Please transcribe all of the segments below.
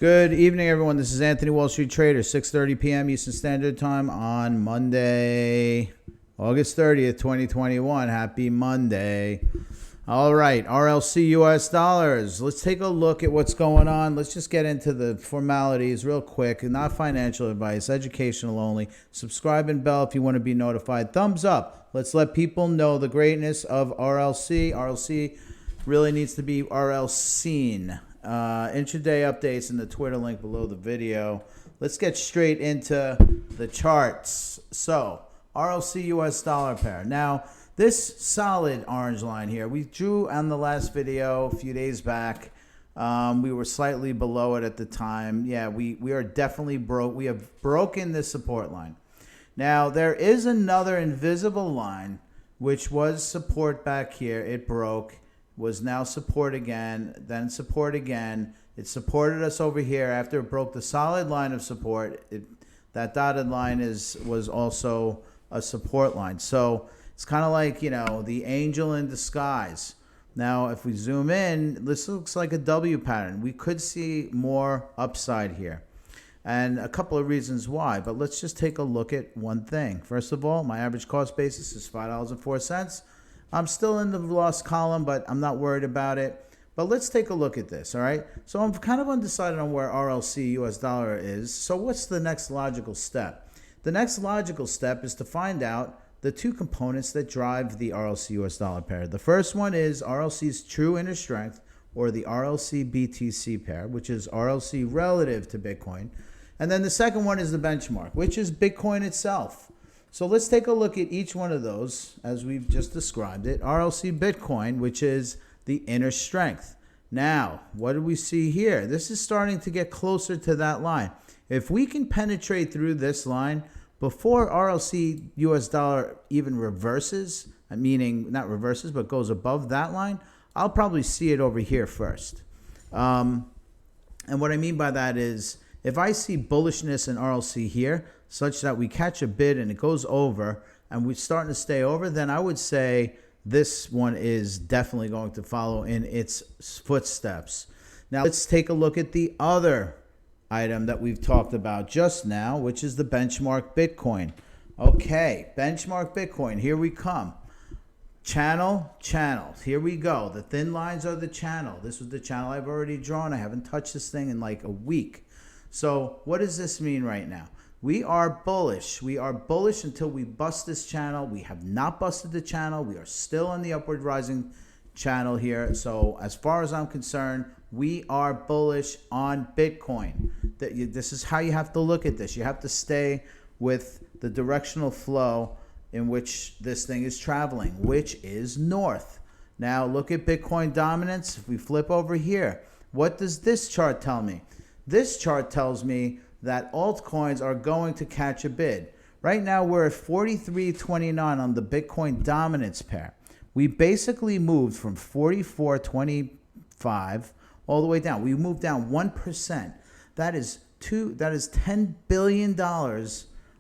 Good evening, everyone. This is Anthony, Wall Street Trader, 6:30 p.m. Eastern Standard Time on Monday, August 30th, 2021. Happy Monday. All right, RLC US dollars. Let's take a look at what's going on. Let's just get into the formalities real quick. Not financial advice, educational only. Subscribe and bell if you want to be notified. Thumbs up. Let's let people know the greatness of RLC. RLC really needs to be RLC'd. Intraday updates in the Twitter link below the video. Let's get straight into the charts. So, RLC US dollar pair. Now, this solid orange line here, we drew on the last video a few days back. We were slightly below it at the time. Yeah, we are definitely broke. We have broken this support line. Now, there is another invisible line, which was support back here. It broke. Was now support again, then support again. It supported us over here after it broke the solid line of support. That dotted line was also a support line. So it's kind of like, you know, the angel in disguise. Now, if we zoom in, this looks like a W pattern. We could see more upside here. And a couple of reasons why, but let's just take a look at one thing. First of all, my average cost basis is $5.04. I'm still in the loss column, but I'm not worried about it. But let's take a look at this, all right? So I'm kind of undecided on where RLC US dollar is. So what's the next logical step? The next logical step is to find out the two components that drive the RLC US dollar pair. The first one is RLC's true inner strength, or the RLC-BTC pair, which is RLC relative to Bitcoin. And then the second one is the benchmark, which is Bitcoin itself. So let's take a look at each one of those as we've just described it. RLC Bitcoin, which is the inner strength. Now, what do we see here? This is starting to get closer to that line. If we can penetrate through this line before RLC US dollar even reverses, meaning not reverses, but goes above that line, I'll probably see it over here first. And what I mean by that is, if I see bullishness in RLC here, such that we catch a bid and it goes over and we're starting to stay over, then I would say this one is definitely going to follow in its footsteps. Now let's take a look at the other item that we've talked about just now, which is the benchmark Bitcoin. Okay, benchmark Bitcoin, here we come. Channel. Here we go. The thin lines are the channel. This was the channel I've already drawn. I haven't touched this thing in like a week. So what does this mean right now? We are bullish. We are bullish until we bust this channel. We have not busted the channel. We are still on the upward rising channel here. So as far as I'm concerned, we are bullish on Bitcoin. This is how you have to look at this. You have to stay with the directional flow in which this thing is traveling, which is north. Now look at Bitcoin dominance. If we flip over here, what does this chart tell me? This chart tells me that altcoins are going to catch a bid. Right now, we're at 43.29 on the Bitcoin dominance pair. We basically moved from 44.25 all the way down. We moved down 1%. That is $10 billion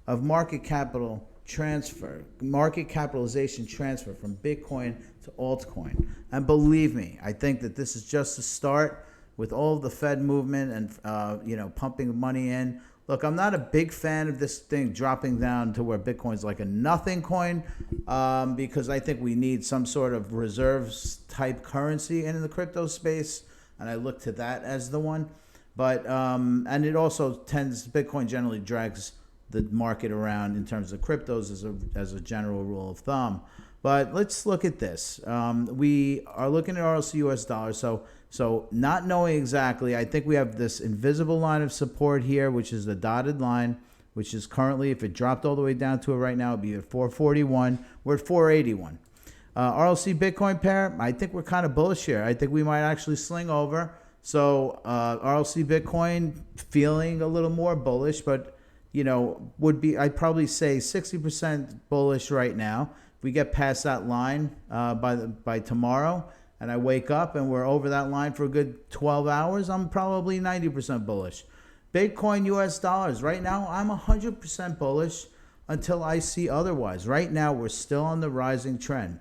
of market capitalization transfer from Bitcoin to altcoin. And believe me, I think that this is just a start. With all of the Fed movement and pumping money in. Look, I'm not a big fan of this thing dropping down to where Bitcoin's like a nothing coin, because I think we need some sort of reserves type currency in the crypto space, and I look to that as the one. But and it also Bitcoin generally drags the market around in terms of cryptos as a general rule of thumb. But let's look at this. We are looking at RLC US dollar. So not knowing exactly, I think we have this invisible line of support here, which is the dotted line, which is currently, if it dropped all the way down to it right now, it'd be at 441. We're at 481. RLC Bitcoin pair, I think we're kind of bullish here. I think we might actually sling over. So RLC Bitcoin feeling a little more bullish, but I'd probably say 60% bullish right now. If we get past that line by tomorrow, and I wake up and we're over that line for a good 12 hours, I'm probably 90% bullish. Bitcoin US dollars, right now I'm 100% bullish until I see otherwise. Right now we're still on the rising trend.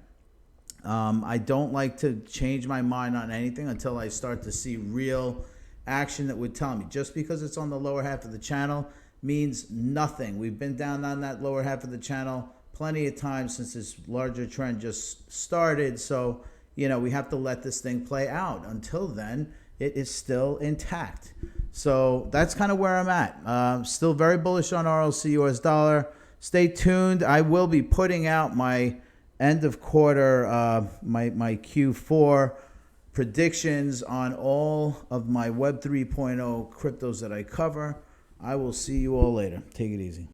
I don't like to change my mind on anything until I start to see real action that would tell me. Just because it's on the lower half of the channel means nothing. We've been down on that lower half of the channel plenty of times since this larger trend just started. So, we have to let this thing play out. Until then, it is still intact. So that's kind of where I'm at. Still very bullish on RLC US dollar. Stay tuned. I will be putting out my end of quarter, my Q4 predictions on all of my Web 3.0 cryptos that I cover. I will see you all later. Take it easy.